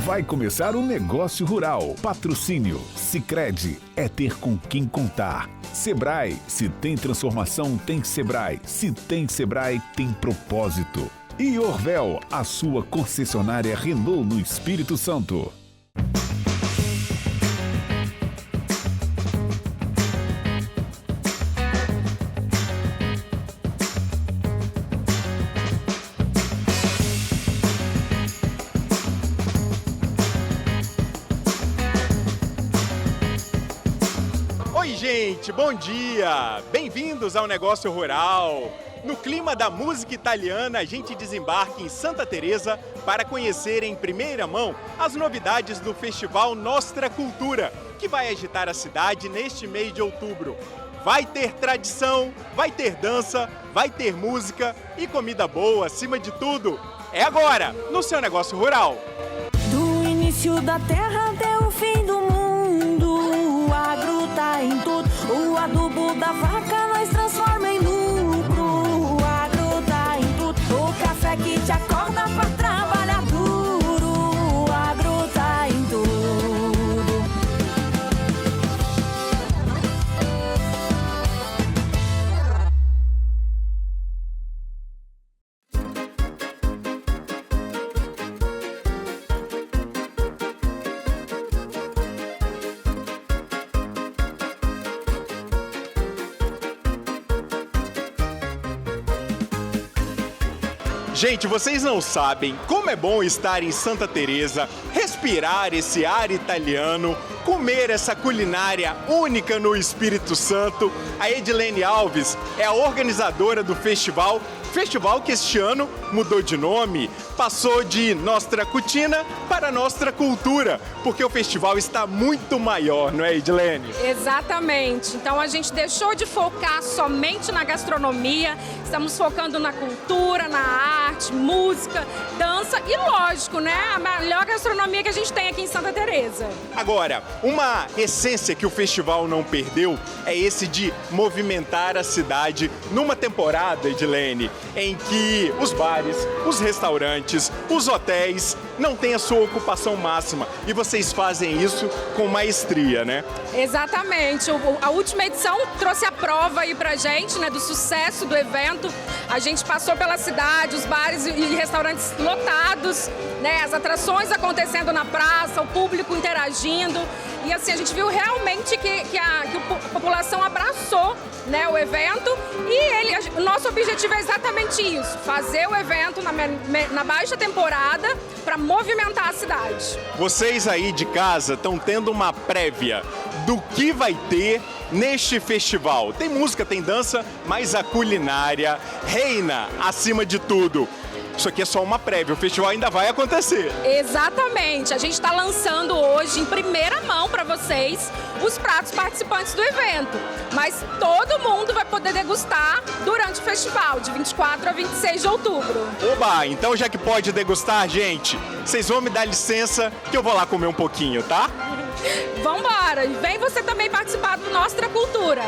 Vai começar o Negócio Rural. Patrocínio Sicredi, é ter com quem contar. Sebrae, se tem transformação, tem Sebrae. Se tem Sebrae, tem propósito. E Orvel, a sua concessionária Renault no Espírito Santo. Oi, gente, bom dia! Bem-vindos ao Negócio Rural. No clima da música italiana, a gente desembarca em Santa Teresa para conhecer em primeira mão as novidades do Festival Nostra Cultura, que vai agitar a cidade neste mês de outubro. Vai ter tradição, vai ter dança, vai ter música e comida boa, acima de tudo. É agora, no seu Negócio Rural. Do início da terra até o fim do mundo, o agro tá em tudo. O adubo da vaca nós transforma em lucro. O agro tá em tudo. O café que te acorda pra trabalhar duro. O agro tá em tudo. Gente, vocês não sabem como é bom estar em Santa Teresa, respirar esse ar italiano, comer essa culinária única no Espírito Santo. A Edilene Alves é a organizadora do festival que este ano mudou de nome, passou de Nostra Cucina para Nostra Cultura, porque o festival está muito maior, não é, Edilene? Exatamente. Então a gente deixou de focar somente na gastronomia, estamos focando na cultura, na arte, música, dança e, lógico, né, a melhor gastronomia que a gente tem aqui em Santa Teresa. Agora, uma essência que o festival não perdeu é esse de movimentar a cidade numa temporada, Edilene, em que os bares, os restaurantes, os hotéis não têm a sua ocupação máxima e vocês fazem isso com maestria, né? Exatamente. A última edição trouxe a prova aí pra gente, né, do sucesso do evento. A gente passou pela cidade, os bares e restaurantes lotados, né, as atrações acontecendo na praça, o público interagindo. E assim, a gente viu realmente que a população abraçou, né, o evento e o nosso objetivo é exatamente isso, fazer o evento na baixa temporada para movimentar a cidade. Vocês aí de casa estão tendo uma prévia do que vai ter neste festival. Tem música, tem dança, mas a culinária reina acima de tudo. Isso aqui é só uma prévia, o festival ainda vai acontecer. Exatamente, a gente está lançando hoje em primeira mão para vocês os pratos participantes do evento. Mas todo mundo vai poder degustar durante o festival, de 24 a 26 de outubro. Oba, então já que pode degustar, gente, vocês vão me dar licença que eu vou lá comer um pouquinho, tá? Vambora, e vem você também participar do Nostra Cultura.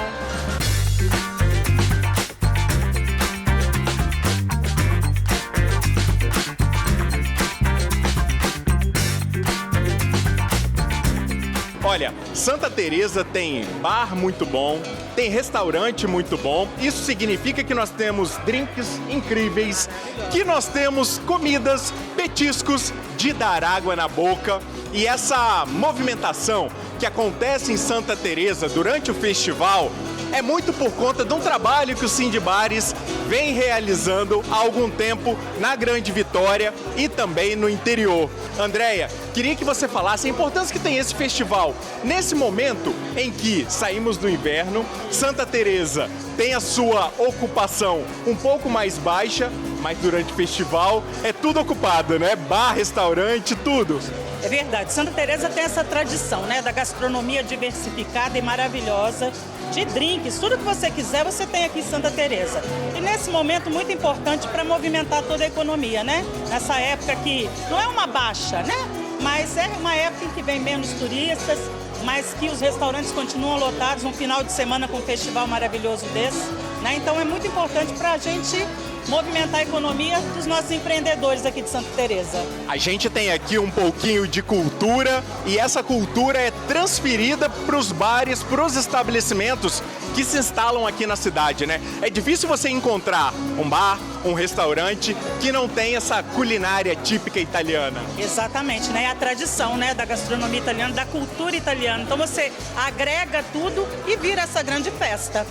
Olha, Santa Teresa tem bar muito bom, tem restaurante muito bom. Isso significa que nós temos drinks incríveis, que nós temos comidas, petiscos de dar água na boca. E essa movimentação que acontece em Santa Teresa durante o festival é muito por conta de um trabalho que o Sindibares vem realizando há algum tempo na Grande Vitória e também no interior. Andréia, queria que você falasse a importância que tem esse festival nesse momento em que saímos do inverno, Santa Teresa tem a sua ocupação um pouco mais baixa, mas durante o festival é tudo ocupado, né? Bar, restaurante, tudo. É verdade, Santa Teresa tem essa tradição, né, da gastronomia diversificada e maravilhosa, de drinks, tudo que você quiser você tem aqui em Santa Teresa. E nesse momento muito importante para movimentar toda a economia, né? Nessa época que não é uma baixa, né? Mas é uma época em que vem menos turistas, mas que os restaurantes continuam lotados, um final de semana com um festival maravilhoso desse, né? Então é muito importante para a gente movimentar a economia dos nossos empreendedores aqui de Santa Teresa. A gente tem aqui um pouquinho de cultura e essa cultura é transferida para os bares, para os estabelecimentos que se instalam aqui na cidade, né? É difícil você encontrar um bar, um restaurante que não tem essa culinária típica italiana. Exatamente, né? A tradição, né, da gastronomia italiana, da cultura italiana. Então você agrega tudo e vira essa grande festa.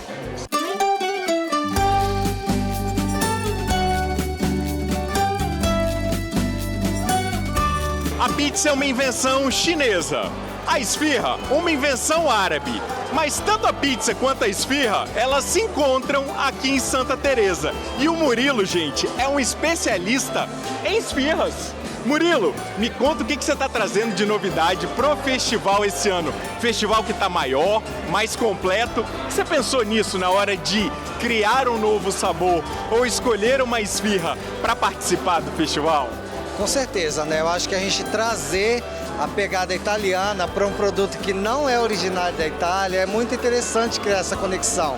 A pizza é uma invenção chinesa, a esfirra uma invenção árabe. Mas tanto a pizza quanto a esfirra, elas se encontram aqui em Santa Teresa. E o Murilo, gente, é um especialista em esfirras. Murilo, me conta o que você está trazendo de novidade pro festival esse ano. Festival que está maior, mais completo. O que você pensou nisso na hora de criar um novo sabor ou escolher uma esfirra para participar do festival? Com certeza, né? Eu acho que a gente trazer a pegada italiana para um produto que não é originário da Itália é muito interessante criar essa conexão.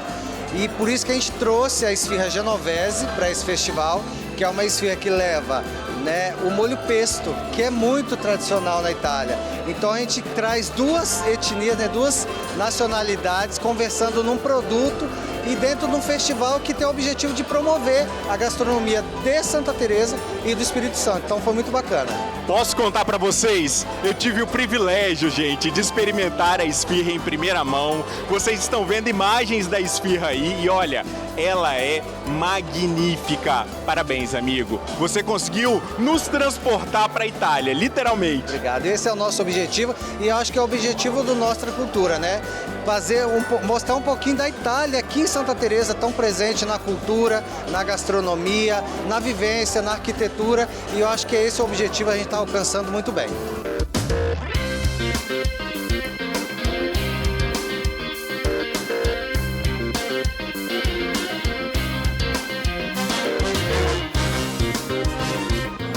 E por isso que a gente trouxe a esfirra genovese para esse festival, que é uma esfirra que leva, né, o molho pesto, que é muito tradicional na Itália. Então a gente traz duas etnias, né, duas nacionalidades conversando num produto e dentro de um festival que tem o objetivo de promover a gastronomia de Santa Teresa e do Espírito Santo. Então foi muito bacana. Posso contar para vocês? Eu tive o privilégio, gente, de experimentar a esfirra em primeira mão. Vocês estão vendo imagens da esfirra aí e olha, ela é magnífica. Parabéns, amigo. Você conseguiu nos transportar para a Itália, literalmente. Obrigado. Esse é o nosso objetivo e eu acho que é o objetivo do Nostra Cultura, né? Mostrar um pouquinho da Itália aqui em Santa Teresa, tão presente na cultura, na gastronomia, na vivência, na arquitetura, e eu acho que esse é o objetivo, a gente está alcançando muito bem.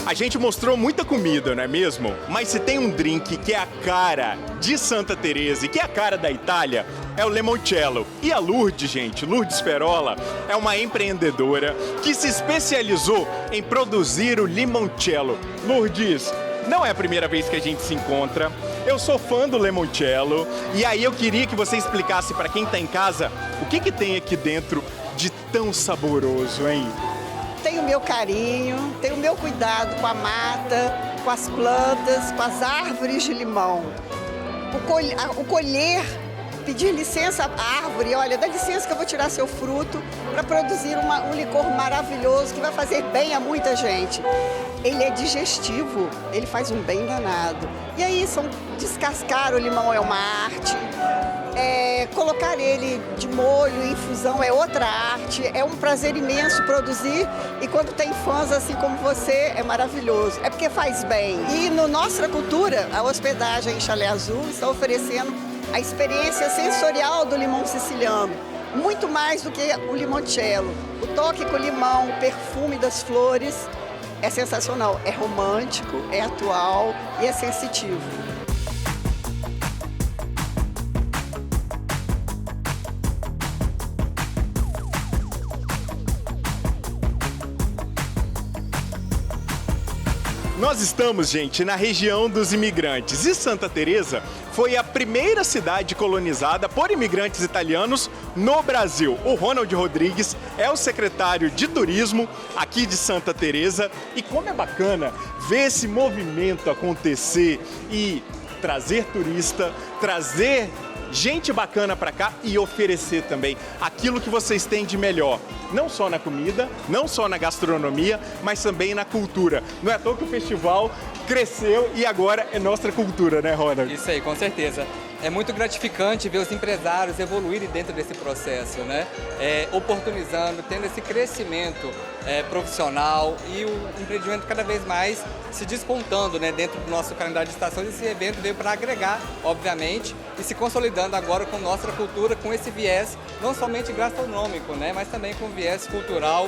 A gente mostrou muita comida, não é mesmo? Mas se tem um drink que é a cara de Santa Teresa e que é a cara da Itália, é o limoncello. E a Lourdes, gente, Lourdes Ferola, é uma empreendedora que se especializou em produzir o limoncello. Lourdes, não é a primeira vez que a gente se encontra. Eu sou fã do limoncello e aí eu queria que você explicasse para quem está em casa o que tem aqui dentro de tão saboroso, hein? Tem o meu carinho, tem o meu cuidado com a mata, com as plantas, com as árvores de limão. O colher, pedir licença à árvore, olha, dá licença que eu vou tirar seu fruto para produzir um licor maravilhoso que vai fazer bem a muita gente. Ele é digestivo, ele faz um bem danado. E aí, descascar o limão é uma arte. Colocar ele de molho, em infusão, é outra arte, é um prazer imenso produzir e quando tem fãs assim como você, é maravilhoso, é porque faz bem. E no Nostra Cultura, a hospedagem em Chalé Azul está oferecendo a experiência sensorial do limão siciliano, muito mais do que o limoncello. O toque com o limão, o perfume das flores é sensacional, é romântico, é atual e é sensitivo. Nós estamos, gente, na região dos imigrantes e Santa Teresa foi a primeira cidade colonizada por imigrantes italianos no Brasil. O Ronald Rodrigues é o secretário de turismo aqui de Santa Teresa e como é bacana ver esse movimento acontecer e trazer turista, trazer gente bacana para cá e oferecer também aquilo que vocês têm de melhor, não só na comida, não só na gastronomia, mas também na cultura. Não é à toa que o festival cresceu e agora é Nostra Cultura, né, Ronald? Isso aí, com certeza. É muito gratificante ver os empresários evoluírem dentro desse processo, né? Oportunizando, tendo esse crescimento profissional e o empreendimento cada vez mais se despontando, né, dentro do nosso calendário de estações. Esse evento veio para agregar, obviamente, e se consolidando agora com Nostra Cultura, com esse viés não somente gastronômico, né, mas também com viés cultural,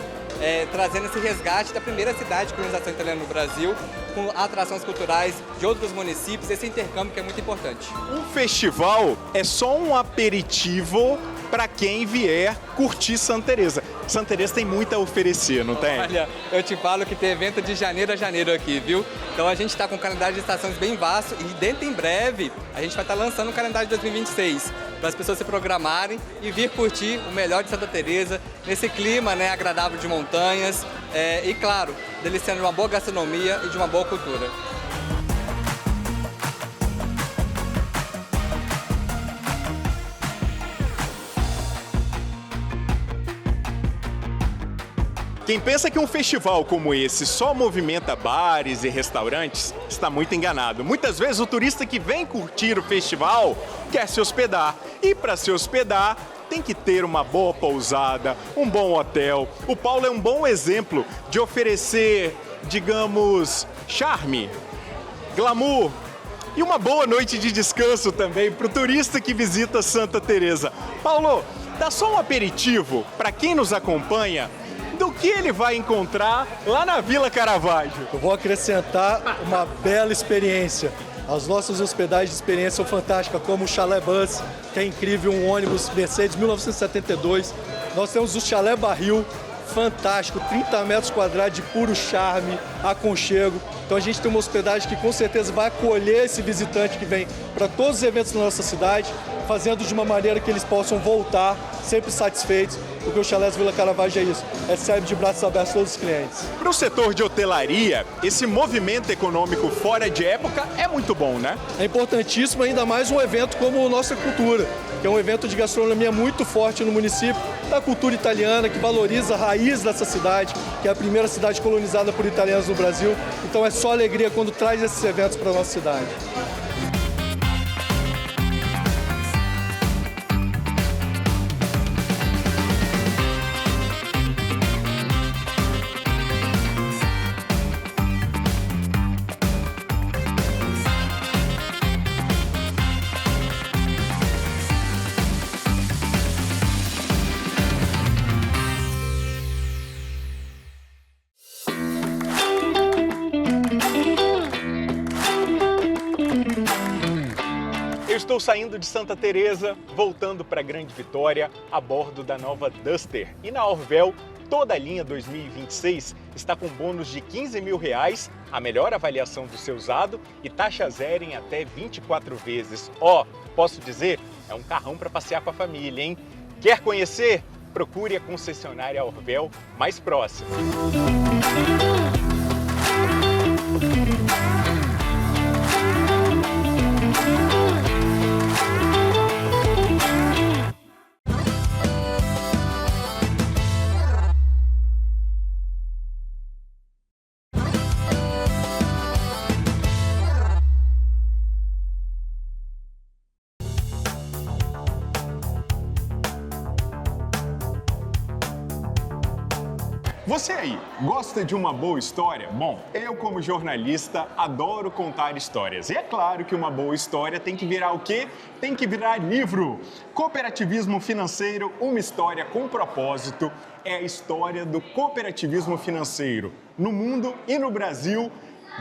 trazendo esse resgate da primeira cidade de colonização italiana no Brasil, com atrações culturais de outros municípios, esse intercâmbio que é muito importante. Um festival é só um aperitivo para quem vier curtir Santa Teresa. Santa Teresa tem muito a oferecer, não tem? Olha, eu te falo que tem evento de janeiro a janeiro aqui, viu? Então a gente está com um calendário de estações bem vasto e dentro em breve a gente vai estar lançando um calendário de 2026 para as pessoas se programarem e vir curtir o melhor de Santa Teresa nesse clima, né, agradável de montanhas e, claro, deliciando de uma boa gastronomia e de uma boa cultura. Quem pensa que um festival como esse só movimenta bares e restaurantes está muito enganado. Muitas vezes o turista que vem curtir o festival quer se hospedar. E para se hospedar tem que ter uma boa pousada, um bom hotel. O Paulo é um bom exemplo de oferecer, digamos, charme, glamour e uma boa noite de descanso também para o turista que visita Santa Teresa. Paulo, dá só um aperitivo para quem nos acompanha do que ele vai encontrar lá na Vila Caravaggio. Eu vou acrescentar uma bela experiência. As nossas hospedagens de experiência são fantásticas, como o Chalé Bus, que é incrível, um ônibus Mercedes 1972. Nós temos o Chalé Barril, fantástico, 30 metros quadrados de puro charme, aconchego. Então a gente tem uma hospedagem que com certeza vai acolher esse visitante que vem para todos os eventos da nossa cidade, fazendo de uma maneira que eles possam voltar sempre satisfeitos, porque o Chalés Vila Caravaggio é isso, recebe de braços abertos todos os clientes. Para o setor de hotelaria, esse movimento econômico fora de época é muito bom, né? É importantíssimo, ainda mais um evento como o Nossa Cultura, que é um evento de gastronomia muito forte no município, da cultura italiana, que valoriza a raiz dessa cidade, que é a primeira cidade colonizada por italianos no Brasil. Então é só alegria quando traz esses eventos para a nossa cidade. Estou saindo de Santa Teresa, voltando para Grande Vitória, a bordo da nova Duster. E na Orvel, toda a linha 2026 está com bônus de R$15 mil, a melhor avaliação do seu usado e taxa zero em até 24 vezes. Posso dizer, é um carrão para passear com a família, hein? Quer conhecer? Procure a concessionária Orvel mais próxima. Você aí, gosta de uma boa história? Bom, eu como jornalista adoro contar histórias. E é claro que uma boa história tem que virar o quê? Tem que virar livro. Cooperativismo financeiro, uma história com propósito. É a história do cooperativismo financeiro no mundo e no Brasil,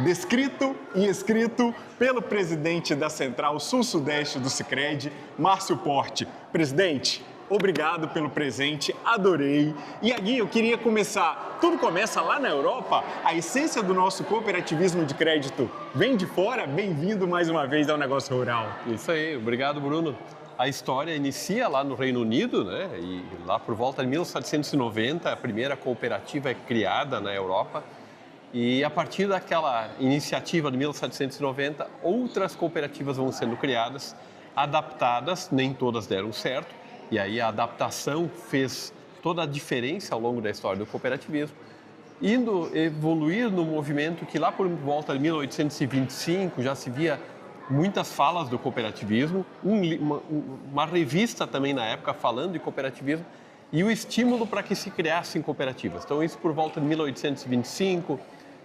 descrito e escrito pelo presidente da Central Sul-Sudeste do Sicredi, Márcio Porte. Presidente, obrigado pelo presente, adorei. E aqui eu queria começar, tudo começa lá na Europa, a essência do nosso cooperativismo de crédito vem de fora. Bem-vindo mais uma vez ao Negócio Rural. Isso aí, obrigado, Bruno. A história inicia lá no Reino Unido, né? E lá por volta de 1790, a primeira cooperativa é criada na Europa. E a partir daquela iniciativa de 1790, outras cooperativas vão sendo criadas, adaptadas, nem todas deram certo. E aí a adaptação fez toda a diferença ao longo da história do cooperativismo, indo evoluir no movimento que lá por volta de 1825 já se via muitas falas do cooperativismo, uma revista também na época falando de cooperativismo e o estímulo para que se criassem cooperativas. Então isso por volta de 1825,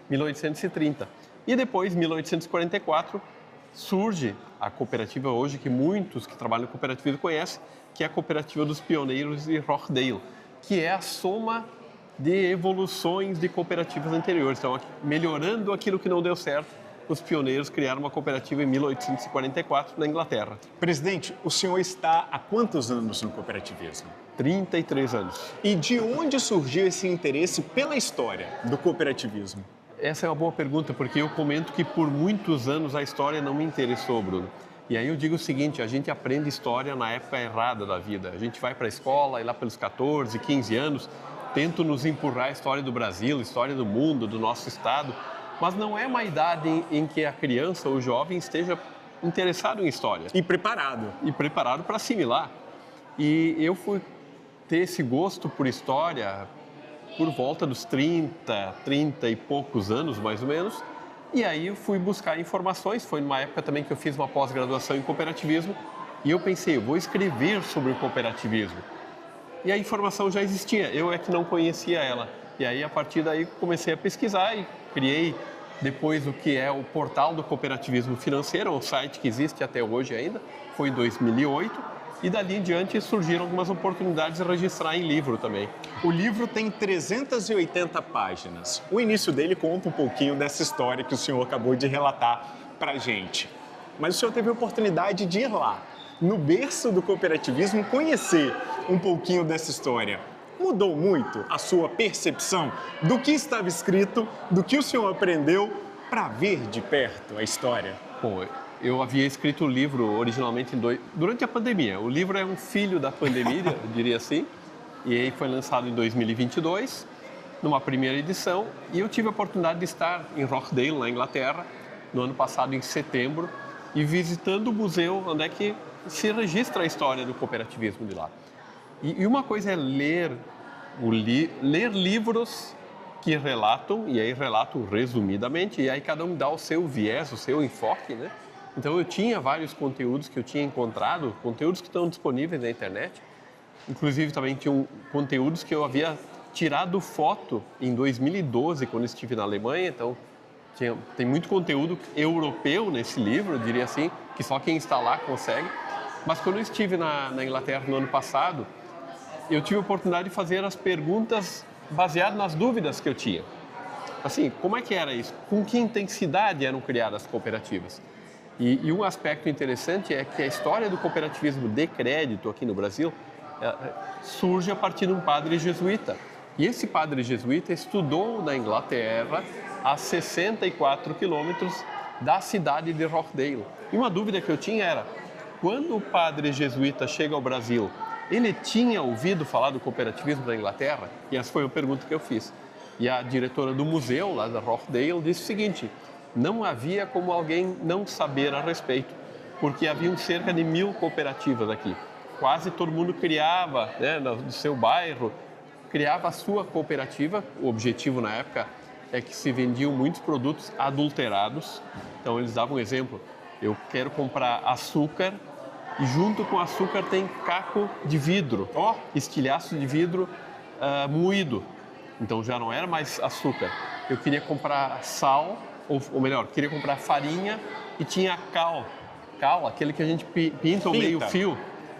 1830. E depois, em 1844, surge a cooperativa hoje que muitos que trabalham no cooperativismo conhecem, que é a cooperativa dos pioneiros de Rochdale, que é a soma de evoluções de cooperativas anteriores. Então, melhorando aquilo que não deu certo, os pioneiros criaram uma cooperativa em 1844 na Inglaterra. Presidente, o senhor está há quantos anos no cooperativismo? 33 anos. E de onde surgiu esse interesse pela história do cooperativismo? Essa é uma boa pergunta, porque eu comento que por muitos anos a história não me interessou, Bruno. E aí eu digo o seguinte, a gente aprende história na época errada da vida. A gente vai para a escola e lá pelos 14, 15 anos, tentam nos empurrar a história do Brasil, a história do mundo, do nosso estado. Mas não é uma idade em que a criança ou o jovem esteja interessado em história. E preparado. E preparado para assimilar. E eu fui ter esse gosto por história por volta dos 30 e poucos anos, mais ou menos. E aí eu fui buscar informações. Foi numa época também que eu fiz uma pós-graduação em cooperativismo. E eu pensei, eu vou escrever sobre o cooperativismo. E a informação já existia, eu é que não conhecia ela. E aí, a partir daí, comecei a pesquisar e criei depois o que é o Portal do Cooperativismo Financeiro, um site que existe até hoje ainda, foi em 2008. E dali em diante surgiram algumas oportunidades de registrar em livro também. O livro tem 380 páginas. O início dele conta um pouquinho dessa história que o senhor acabou de relatar para a gente. Mas o senhor teve a oportunidade de ir lá, no berço do cooperativismo, conhecer um pouquinho dessa história. Mudou muito a sua percepção do que estava escrito, do que o senhor aprendeu, para ver de perto a história? Bom, eu havia escrito o livro originalmente durante a pandemia. O livro é um filho da pandemia, eu diria assim, e aí foi lançado em 2022, numa primeira edição, e eu tive a oportunidade de estar em Rochdale, na Inglaterra, no ano passado, em setembro, e visitando o museu onde é que se registra a história do cooperativismo de lá. E uma coisa é ler livros que relatam, e aí relatam resumidamente, e aí cada um dá o seu viés, o seu enfoque, né? Então eu tinha vários conteúdos que eu tinha encontrado, conteúdos que estão disponíveis na internet, inclusive também tinham conteúdos que eu havia tirado foto em 2012, quando estive na Alemanha, então tem muito conteúdo europeu nesse livro, eu diria assim, que só quem está lá consegue. Mas quando eu estive na Inglaterra no ano passado, eu tive a oportunidade de fazer as perguntas baseadas nas dúvidas que eu tinha. Assim, como é que era isso? Com que intensidade eram criadas as cooperativas? E um aspecto interessante é que a história do cooperativismo de crédito aqui no Brasil surge a partir de um padre jesuíta. E esse padre jesuíta estudou na Inglaterra a 64 quilômetros da cidade de Rochdale. E uma dúvida que eu tinha era, quando o padre jesuíta chega ao Brasil, ele tinha ouvido falar do cooperativismo da Inglaterra? E essa foi a pergunta que eu fiz. E a diretora do museu, lá da Rochdale, disse o seguinte, não havia como alguém não saber a respeito, porque haviam cerca de 1000 cooperativas aqui. Quase todo mundo criava, né, no seu bairro, criava a sua cooperativa. O objetivo na época é que se vendiam muitos produtos adulterados. Então eles davam um exemplo, eu quero comprar açúcar, e junto com o açúcar tem caco de vidro, estilhaço de vidro moído. Então já não era mais açúcar. Eu queria comprar sal, ou melhor, queria comprar farinha e tinha cal, aquele que a gente pinta o meio fio,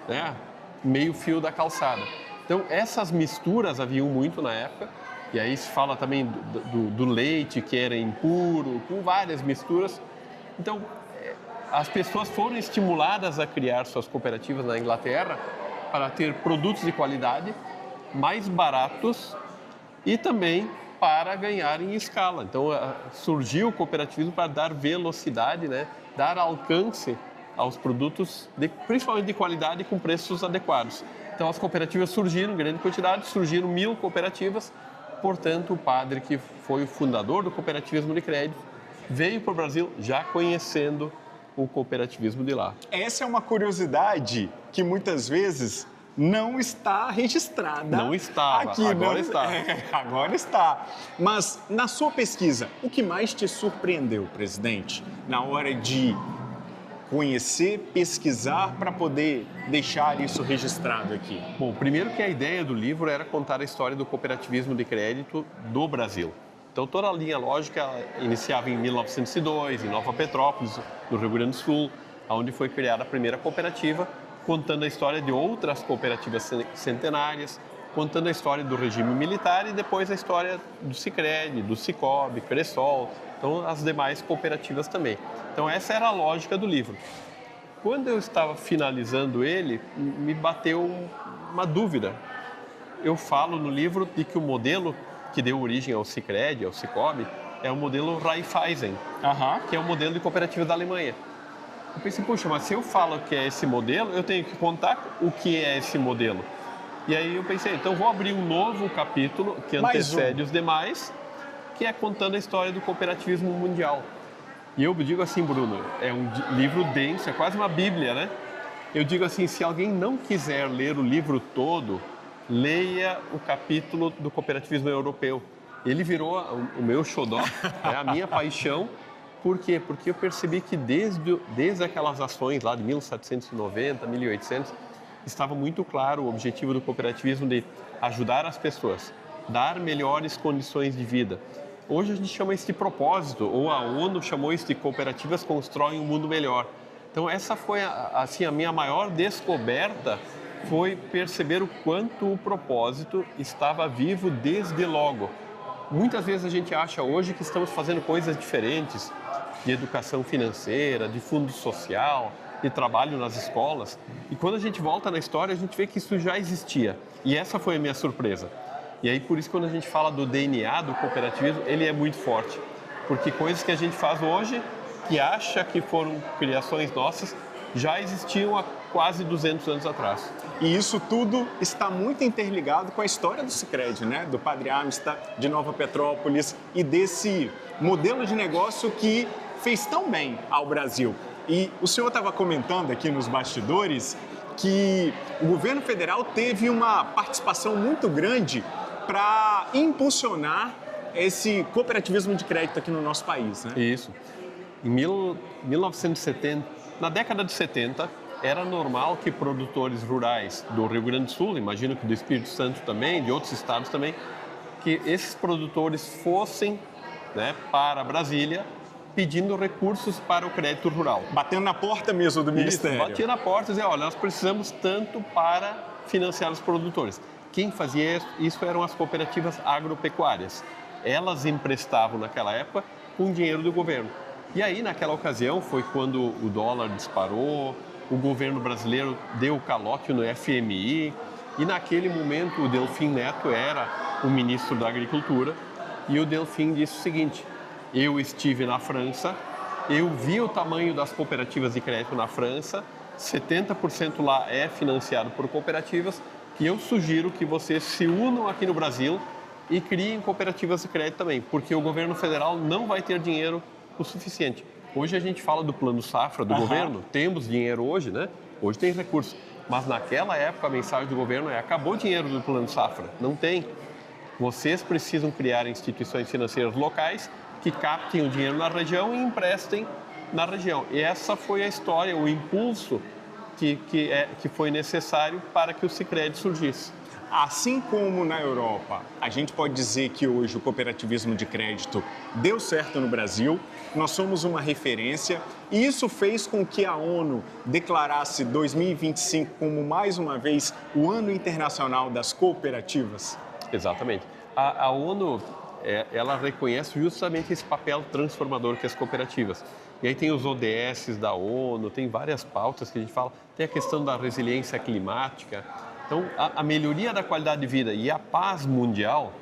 né? Meio fio da calçada. Então essas misturas haviam muito na época, e aí se fala também do leite que era impuro, com várias misturas. Então as pessoas foram estimuladas a criar suas cooperativas na Inglaterra para ter produtos de qualidade, mais baratos e também para ganhar em escala. Então surgiu o cooperativismo para dar velocidade, né? Dar alcance aos produtos, principalmente de qualidade e com preços adequados. Então as cooperativas surgiram em grande quantidade, surgiram 1000 cooperativas, portanto o padre que foi o fundador do cooperativismo de crédito veio para o Brasil já conhecendo o cooperativismo de lá. Essa é uma curiosidade que muitas vezes não está registrada. Não estava, aqui, agora está. Agora está. Mas na sua pesquisa, o que mais te surpreendeu, presidente, na hora de conhecer, pesquisar para poder deixar isso registrado aqui? Bom, primeiro que a ideia do livro era contar a história do cooperativismo de crédito do Brasil. Então, toda a linha lógica iniciava em 1902, em Nova Petrópolis, no Rio Grande do Sul, onde foi criada a primeira cooperativa, contando a história de outras cooperativas centenárias, contando a história do regime militar e depois a história do Sicredi, do Cicobi, Cressol, então as demais cooperativas também. Então essa era a lógica do livro. Quando eu estava finalizando ele, me bateu uma dúvida. Eu falo no livro de que o modelo que deu origem ao Sicredi, ao Cicobi, é o modelo Raiffeisen, que é o modelo de cooperativa da Alemanha. Eu pensei, puxa, mas se eu falo que é esse modelo, eu tenho que contar o que é esse modelo. E aí eu pensei, então vou abrir um novo capítulo que antecede os demais, que é contando a história do cooperativismo mundial. E eu digo assim, Bruno, é um livro denso, é quase uma bíblia, né? Eu digo assim, se alguém não quiser ler o livro todo, leia o capítulo do cooperativismo europeu. Ele virou o meu xodó, a minha paixão. Por quê? Porque eu percebi que desde aquelas ações lá de 1790, 1800, estava muito claro o objetivo do cooperativismo de ajudar as pessoas, dar melhores condições de vida. Hoje a gente chama isso de propósito, ou a ONU chamou isso de cooperativas constroem um mundo melhor. Então essa foi assim, a minha maior descoberta, foi perceber o quanto o propósito estava vivo desde logo. Muitas vezes a gente acha hoje que estamos fazendo coisas diferentes, de educação financeira, de fundo social, de trabalho nas escolas. E quando a gente volta na história, a gente vê que isso já existia. E essa foi a minha surpresa. E aí, por isso, quando a gente fala do DNA do cooperativismo, ele é muito forte. Porque coisas que a gente faz hoje, que acha que foram criações nossas, já existiam há quase 200 anos atrás. E isso tudo está muito interligado com a história do Sicredi, né? Do Padre Amistad, de Nova Petrópolis e desse modelo de negócio que fez tão bem ao Brasil. E o senhor estava comentando aqui nos bastidores que o governo federal teve uma participação muito grande para impulsionar esse cooperativismo de crédito aqui no nosso país, né? Isso. Em 1970, na década de 70, era normal que produtores rurais do Rio Grande do Sul, imagino que do Espírito Santo também, de outros estados também, que esses produtores fossem, né, para Brasília pedindo recursos para o crédito rural. Batendo na porta mesmo do Ministério. Isso, batia na porta e dizia, olha, nós precisamos tanto para financiar os produtores. Quem fazia isso eram as cooperativas agropecuárias. Elas emprestavam naquela época com dinheiro do governo. E aí, naquela ocasião, foi quando o dólar disparou, o governo brasileiro deu calote no FMI, e naquele momento o Delfim Neto era o ministro da Agricultura, e o Delfim disse o seguinte, eu estive na França, eu vi o tamanho das cooperativas de crédito na França, 70% lá é financiado por cooperativas, e eu sugiro que vocês se unam aqui no Brasil e criem cooperativas de crédito também, porque o governo federal não vai ter dinheiro o suficiente. Hoje a gente fala do plano safra do governo, temos dinheiro hoje, né? Hoje tem recurso, mas naquela época a mensagem do governo é acabou o dinheiro do plano safra, não tem. Vocês precisam criar instituições financeiras locais que captem o dinheiro na região e emprestem na região. E essa foi a história, o impulso que foi necessário para que o Sicredi surgisse. Assim como na Europa, a gente pode dizer que hoje o cooperativismo de crédito deu certo no Brasil, nós somos uma referência e isso fez com que a ONU declarasse 2025 como, mais uma vez, o Ano Internacional das Cooperativas. Exatamente. A ONU, ela reconhece justamente esse papel transformador que as cooperativas. E aí tem os ODS da ONU, tem várias pautas que a gente fala, tem a questão da resiliência climática. Então, a melhoria da qualidade de vida e a paz mundial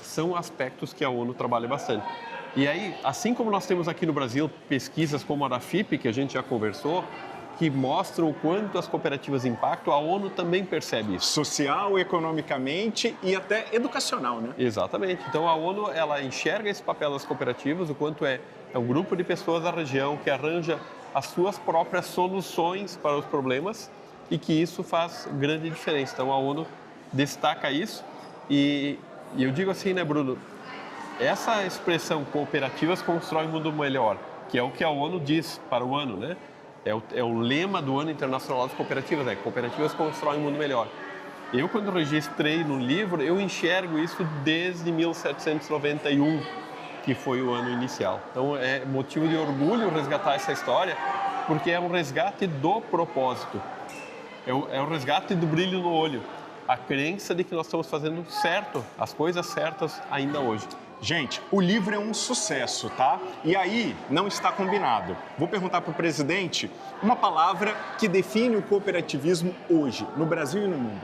são aspectos que a ONU trabalha bastante. E aí, assim como nós temos aqui no Brasil pesquisas como a da FIPE, que a gente já conversou, que mostram o quanto as cooperativas impactam, a ONU também percebe isso. Social, economicamente e até educacional, né? Exatamente. Então, a ONU, ela enxerga esse papel das cooperativas, o quanto é um grupo de pessoas da região que arranja as suas próprias soluções para os problemas e que isso faz grande diferença. Então, a ONU destaca isso e eu digo assim, né, Bruno, essa expressão cooperativas constroem um mundo melhor, que é o que a ONU diz para o ano, né? É o lema do Ano Internacional das Cooperativas, cooperativas constroem um mundo melhor. Eu, quando registrei no livro, eu enxergo isso desde 1791, que foi o ano inicial. Então, é motivo de orgulho resgatar essa história, porque é um resgate do propósito. É o resgate do brilho no olho. a crença de que nós estamos fazendo certo, as coisas certas ainda hoje. Gente, o livro é um sucesso, tá? E aí, não está combinado. Vou perguntar para o presidente uma palavra que define o cooperativismo hoje, no Brasil e no mundo.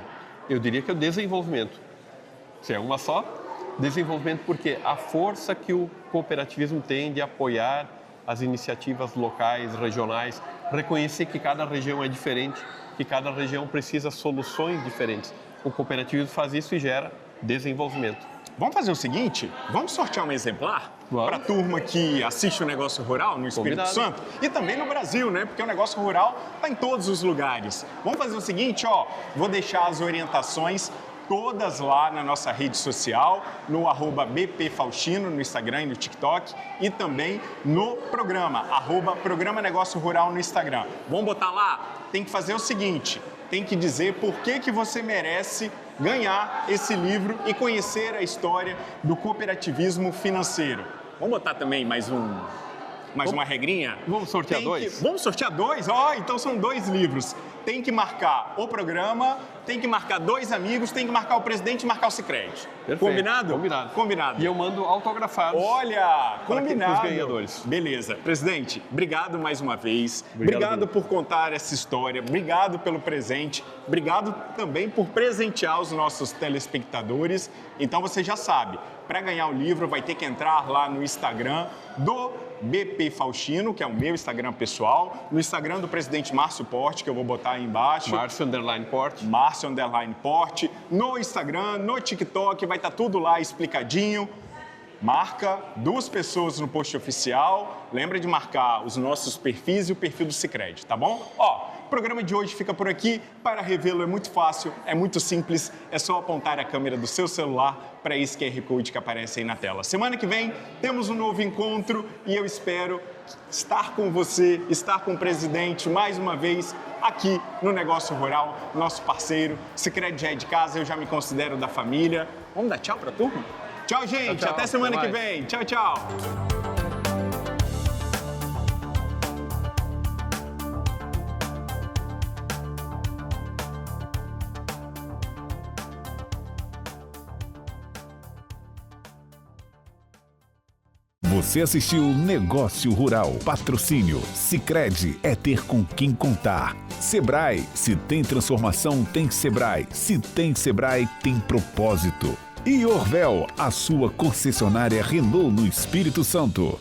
Eu diria que é o desenvolvimento. Se é uma só, desenvolvimento porque a força que o cooperativismo tem de apoiar as iniciativas locais, regionais, reconhecer que cada região é diferente, que cada região precisa de soluções diferentes. O cooperativismo faz isso e gera desenvolvimento. Vamos fazer o seguinte, vamos sortear um exemplar para a turma que assiste o Negócio Rural no Espírito Santo e também no Brasil, né? Porque o Negócio Rural está em todos os lugares. Vamos fazer o seguinte, ó, vou deixar as orientações todas lá na nossa rede social, no @bpfaustino, no Instagram e no TikTok, e também no programa, @Programa Negócio Rural no Instagram. Vamos botar lá? Tem que fazer o seguinte, tem que dizer por que você merece ganhar esse livro e conhecer a história do cooperativismo financeiro. Vamos botar também mais uma regrinha? Vamos sortear dois? Vamos sortear dois? Então são 2 livros. Tem que marcar o programa, tem que marcar 2 amigos, tem que marcar o presidente e marcar o Sicredi. Perfeito. Combinado? Combinado. Combinado. E eu mando autografados. Olha, combinado. Para os ganhadores. Beleza. Presidente, obrigado mais uma vez. Obrigado por contar essa história. Obrigado pelo presente. Obrigado também por presentear os nossos telespectadores. Então você já sabe, para ganhar o livro vai ter que entrar lá no Instagram do BP Faustino, que é o meu Instagram pessoal, no Instagram do presidente Márcio Porte, que eu vou botar aí embaixo. Márcio_Porte. Márcio_Porte. No Instagram, no TikTok, vai estar tudo lá explicadinho. Marca 2 pessoas no post oficial. Lembra de marcar os nossos perfis e o perfil do Sicredi, tá bom? O programa de hoje fica por aqui. Para revê-lo é muito fácil, é muito simples. É só apontar a câmera do seu celular para esse QR Code que aparece aí na tela. Semana que vem temos um novo encontro e eu espero estar com você, estar com o presidente mais uma vez aqui no Negócio Rural, nosso parceiro. Sicredi já é de casa, eu já me considero da família. Vamos dar tchau para a turma? Tchau, gente. Tchau. Até semana que vem. Tchau, tchau. Você assistiu Negócio Rural. Patrocínio Sicredi é ter com quem contar. Sebrae, se tem transformação, tem Sebrae. Se tem Sebrae, tem propósito. E Orvel, a sua concessionária Renault no Espírito Santo.